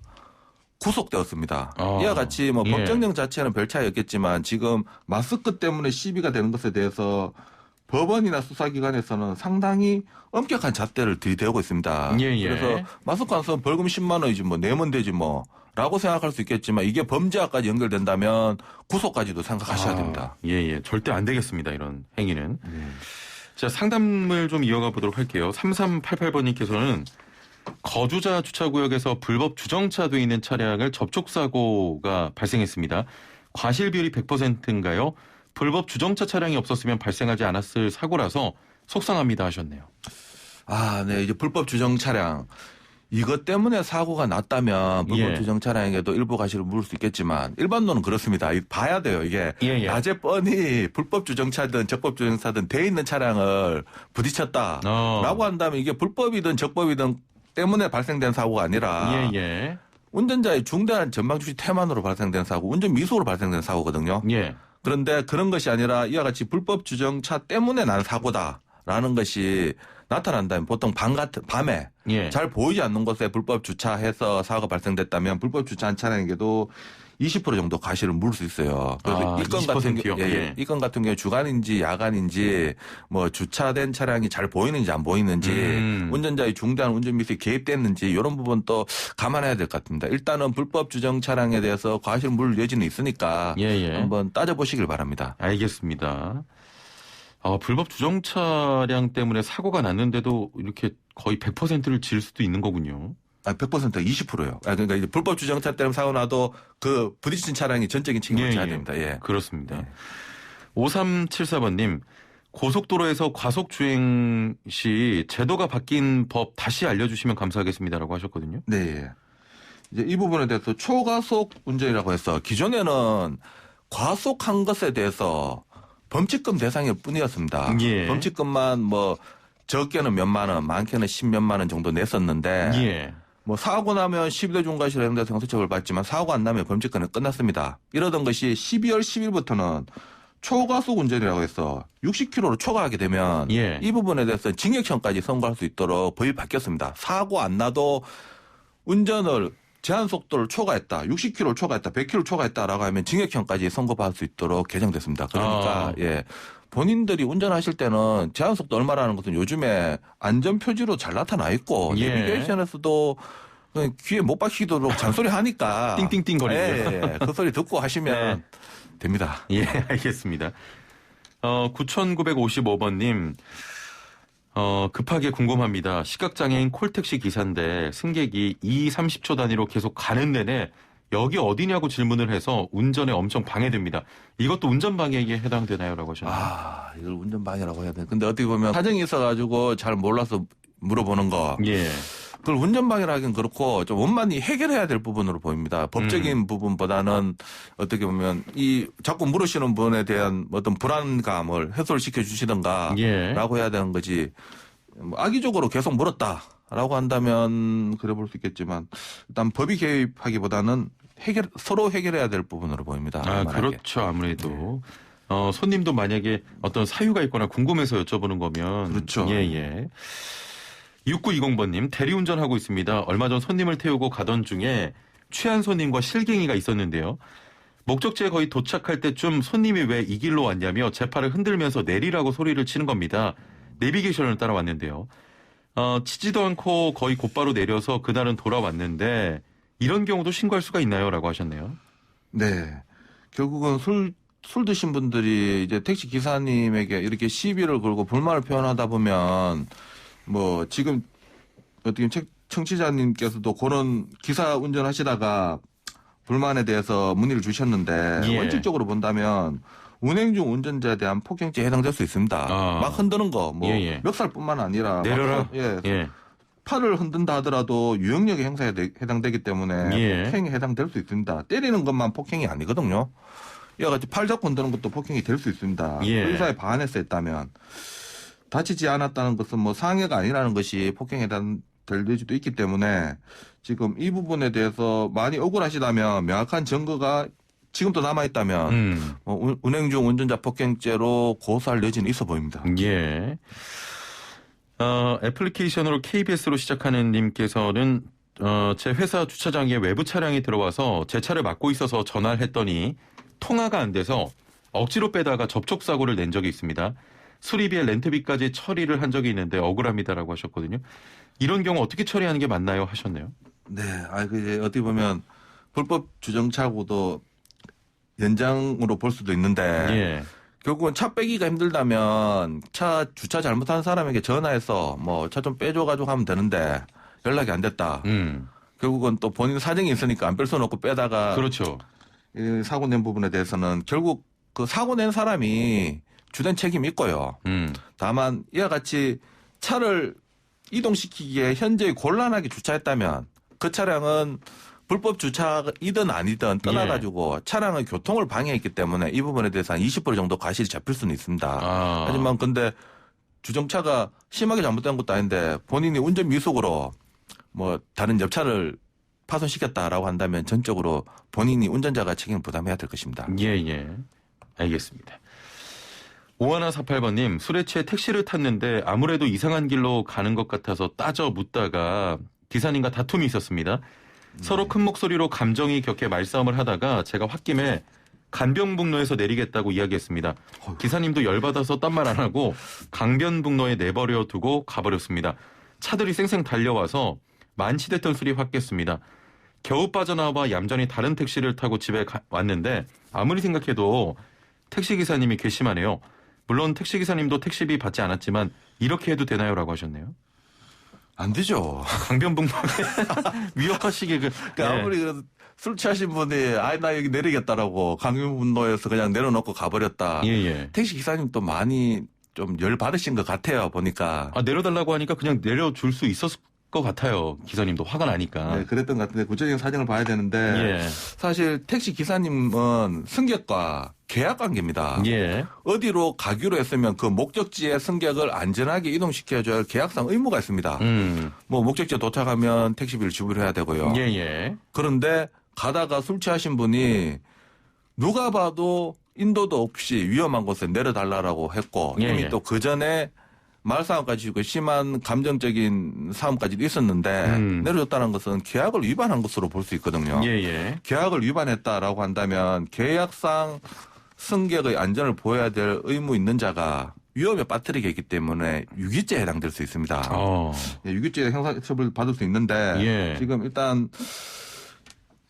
구속되었습니다. 아, 이와 같이 뭐 예. 법정형 자체는 별 차이 없겠지만 지금 마스크 때문에 시비가 되는 것에 대해서 법원이나 수사기관에서는 상당히 엄격한 잣대를 들이대고 있습니다. 예, 예. 그래서 마스크 안 쓰면 벌금 10만 원이지 뭐 내면 되지 뭐 라고 생각할 수 있겠지만 이게 범죄와까지 연결된다면 구속까지도 생각하셔야 됩니다. 예, 예. 절대 안 되겠습니다. 이런 행위는. 자, 상담을 좀 이어가 보도록 할게요. 3388번님께서는 거주자 주차구역에서 불법 주정차 돼 있는 차량을 접촉사고가 발생했습니다. 과실 비율이 100%인가요? 불법 주정차 차량이 없었으면 발생하지 않았을 사고라서 속상합니다 하셨네요. 아, 네. 이제 불법 주정 차량. 이것 때문에 사고가 났다면 불법 예. 주정 차량에게도 일부 과실을 물을 수 있겠지만 일반론은 그렇습니다. 봐야 돼요. 이게 예. 낮에 뻔히 불법 주정차든 적법 주정차든 돼 있는 차량을 부딪혔다라고 한다면 이게 불법이든 적법이든 때문에 발생된 사고가 아니라 예. 운전자의 중대한 전방 주시 태만으로 발생된 사고, 운전 미숙으로 발생된 사고거든요. 예. 그런데 그런 것이 아니라 이와 같이 불법 주정차 때문에 난 사고다라는 것이 나타난다면 보통 밤에 예. 잘 보이지 않는 곳에 불법 주차해서 사고가 발생됐다면 불법 주차한 차량에게도 20% 정도 과실을 물을 수 있어요. 그래서 이 건 같은 20%요? 경우, 이 건 같은 경우에 주간인지 야간인지 뭐 주차된 차량이 잘 보이는지 안 보이는지 운전자의 중대한 운전 미숙이 개입됐는지 이런 부분 또 감안해야 될 것 같습니다. 일단은 불법 주정 차량에 대해서 과실 물을 여지는 있으니까 한번 따져보시길 바랍니다. 알겠습니다. 불법 주정 차량 때문에 사고가 났는데도 이렇게 거의 100%를 질 수도 있는 거군요. 100% 20%요. 그러니까 이제 불법 주정차 때문에 사고 나도 그 부딪힌 차량이 전적인 책임을 져야 됩니다. 예. 그렇습니다. 예. 5374번님, 고속도로에서 과속 주행 시 제도가 바뀐 법 다시 알려주시면 감사하겠습니다라고 하셨거든요. 네. 이제 이 부분에 대해서 초과속 운전이라고 해서 기존에는 과속한 것에 대해서 범칙금 대상일 뿐이었습니다. 예. 범칙금만 뭐 적게는 몇만 원, 많게는 10몇만 원 정도 냈었는데 예. 뭐 사고 나면 12대 중과실 행정대 형사처벌 받지만 사고 안 나면 범칙금은 끝났습니다. 이러던 것이 12월 10일부터는 초과속 운전이라고 해서 60km로 초과하게 되면 이 부분에 대해서 징역형까지 선고할 수 있도록 법이 바뀌었습니다. 사고 안 나도 운전을 제한 속도를 초과했다. 60km를 초과했다. 100km를 초과했다라고 하면 징역형까지 선고받을 수 있도록 개정됐습니다. 그러니까 본인들이 운전하실 때는 제한 속도 얼마라는 것은 요즘에 안전표지로 잘 나타나 있고 내비게이션에서도 귀에 못 박히도록 잔소리 하니까 띵띵띵 거리고요. 그 소리 듣고 하시면 됩니다. 예, 알겠습니다. 9955번님. 급하게 궁금합니다. 시각장애인 콜택시 기사인데 승객이 2, 30초 단위로 계속 가는 내내 여기 어디냐고 질문을 해서 운전에 엄청 방해됩니다. 이것도 운전방해에 해당되나요? 라고 하셨나요? 이걸 운전방해라고 해야 돼. 근데 어떻게 보면 사정이 있어가지고 잘 몰라서 물어보는 거. 예. 그걸 운전방해라기는 그렇고 좀 원만히 해결해야 될 부분으로 보입니다. 법적인 부분보다는 어떻게 보면 이 자꾸 물으시는 분에 대한 어떤 불안감을 해소를 시켜주시던가 라고 해야 되는 거지. 악의적으로 계속 물었다라고 한다면 그래 볼 수 있겠지만 일단 법이 개입하기보다는 서로 해결해야 될 부분으로 보입니다. 그렇죠. 아무래도. 손님도 만약에 어떤 사유가 있거나 궁금해서 여쭤보는 거면. 그렇죠. 예. 6920번님, 대리운전하고 있습니다. 얼마 전 손님을 태우고 가던 중에 취한 손님과 실갱이가 있었는데요. 목적지에 거의 도착할 때쯤 손님이 왜 이 길로 왔냐며 제 팔을 흔들면서 내리라고 소리를 치는 겁니다. 내비게이션을 따라왔는데요. 치지도 않고 거의 곧바로 내려서 그날은 돌아왔는데 이런 경우도 신고할 수가 있나요? 라고 하셨네요. 네. 결국은 술 드신 분들이 이제 택시 기사님에게 이렇게 시비를 걸고 불만을 표현하다 보면 뭐 지금 어떻게 청취자님께서도 그런 기사 운전하시다가 불만에 대해서 문의를 주셨는데 원칙적으로 본다면 운행 중 운전자에 대한 폭행죄에 해당될 수 있습니다. 막 흔드는 거 뭐 멱살뿐만 아니라 내려라. 팔을 흔든다 하더라도 유형력의 행사에 해당되기 때문에 폭행에 해당될 수 있습니다. 때리는 것만 폭행이 아니거든요. 이와 같이 팔 잡고 흔드는 것도 폭행이 될 수 있습니다. 의사에 반해서 했다면. 다치지 않았다는 것은 뭐 상해가 아니라는 것이 폭행에 해당될 수도 있기 때문에 지금 이 부분에 대해서 많이 억울하시다면 명확한 증거가 지금도 남아있다면 운행 중 운전자 폭행죄로 고소할 여지는 있어 보입니다. 예. 애플리케이션으로 KBS로 시작하는 님께서는 제 회사 주차장에 외부 차량이 들어와서 제 차를 막고 있어서 전화를 했더니 통화가 안 돼서 억지로 빼다가 접촉사고를 낸 적이 있습니다. 수리비에 렌트비까지 처리를 한 적이 있는데 억울합니다라고 하셨거든요. 이런 경우 어떻게 처리하는 게 맞나요? 하셨네요. 네. 그 어떻게 보면 불법 주정차고도 연장으로 볼 수도 있는데 결국은 차 빼기가 힘들다면 차 주차 잘못한 사람에게 전화해서 뭐 차 좀 빼줘가지고 하면 되는데 연락이 안 됐다. 결국은 또 본인 사정이 있으니까 안 뺄 수는 없고 빼다가 그렇죠. 사고 낸 부분에 대해서는 결국 그 사고 낸 사람이 주된 책임이 있고요. 다만 이와 같이 차를 이동시키기에 현재 곤란하게 주차했다면 그 차량은 불법 주차이든 아니든 떠나가지고 차량의 교통을 방해했기 때문에 이 부분에 대해서 한 20% 정도 과실이 잡힐 수는 있습니다. 하지만 근데 주정차가 심하게 잘못된 것도 아닌데 본인이 운전 미숙으로 뭐 다른 옆차를 파손시켰다라고 한다면 전적으로 본인이 운전자가 책임을 부담해야 될 것입니다. 예. 알겠습니다. 5148번님, 술에 취해 택시를 탔는데 아무래도 이상한 길로 가는 것 같아서 따져 묻다가 기사님과 다툼이 있었습니다. 서로 큰 목소리로 감정이 격해 말싸움을 하다가 제가 홧김에 간변북로에서 내리겠다고 이야기했습니다. 기사님도 열받아서 딴 말 안 하고 강변북로에 내버려 두고 가버렸습니다. 차들이 쌩쌩 달려와서 만취됐던 술이 확 깼습니다. 겨우 빠져나와 얌전히 다른 택시를 타고 집에 왔는데 아무리 생각해도 택시기사님이 괘씸하네요. 물론 택시기사님도 택시비 받지 않았지만 이렇게 해도 되나요? 라고 하셨네요. 안 되죠. 강변북로에 위협하시게 아무리 술 취하신 분이 나 여기 내리겠다라고 강변북로에서 그냥 내려놓고 가버렸다. 택시 기사님도 많이 좀 열 받으신 것 같아요. 보니까. 내려달라고 하니까 그냥 내려줄 수 있었을 것 같아요. 기사님도 화가 나니까. 네, 그랬던 것 같은데 구체적인 사정을 봐야 되는데 사실 택시 기사님은 승객과 계약 관계입니다. 어디로 가기로 했으면 그 목적지의 승객을 안전하게 이동시켜줘야 할 계약상 의무가 있습니다. 뭐 목적지에 도착하면 택시비를 지불해야 되고요. 그런데 가다가 술 취하신 분이 누가 봐도 인도도 없이 위험한 곳에 내려달라고 했고 이미 또 그 전에 말싸움까지 있고 심한 감정적인 싸움까지도 있었는데 내려줬다는 것은 계약을 위반한 것으로 볼 수 있거든요. 계약을 위반했다라고 한다면 계약상 승객의 안전을 보호해야 될 의무 있는 자가 위험에 빠뜨리게 했기 때문에 유기죄에 해당될 수 있습니다. 유기죄에 형사처벌 받을 수 있는데 지금 일단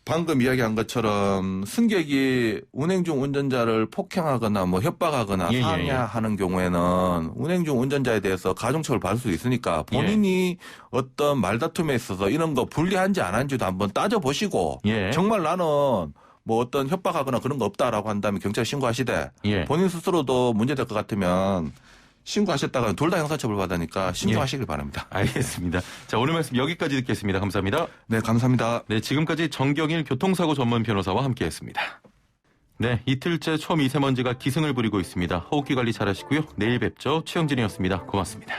방금 이야기한 것처럼 승객이 운행 중 운전자를 폭행하거나 뭐 협박하거나 상해하는 경우에는 운행 중 운전자에 대해서 가중처벌 받을 수 있으니까 본인이 어떤 말다툼에 있어서 이런 거 불리한지 안 한지도 한번 따져보시고 정말 나는 뭐 어떤 협박하거나 그런 거 없다라고 한다면 경찰에 신고하시되 본인 스스로도 문제될 것 같으면 신고하셨다가 둘 다 형사처벌 받으니까 신고하시길 바랍니다. 알겠습니다. 자, 오늘 말씀 여기까지 듣겠습니다. 감사합니다. 네, 감사합니다. 네, 지금까지 정경일 교통사고 전문 변호사와 함께했습니다. 네, 이틀째 초미세먼지가 기승을 부리고 있습니다. 호흡기 관리 잘하시고요. 내일 뵙죠. 최영진이었습니다. 고맙습니다.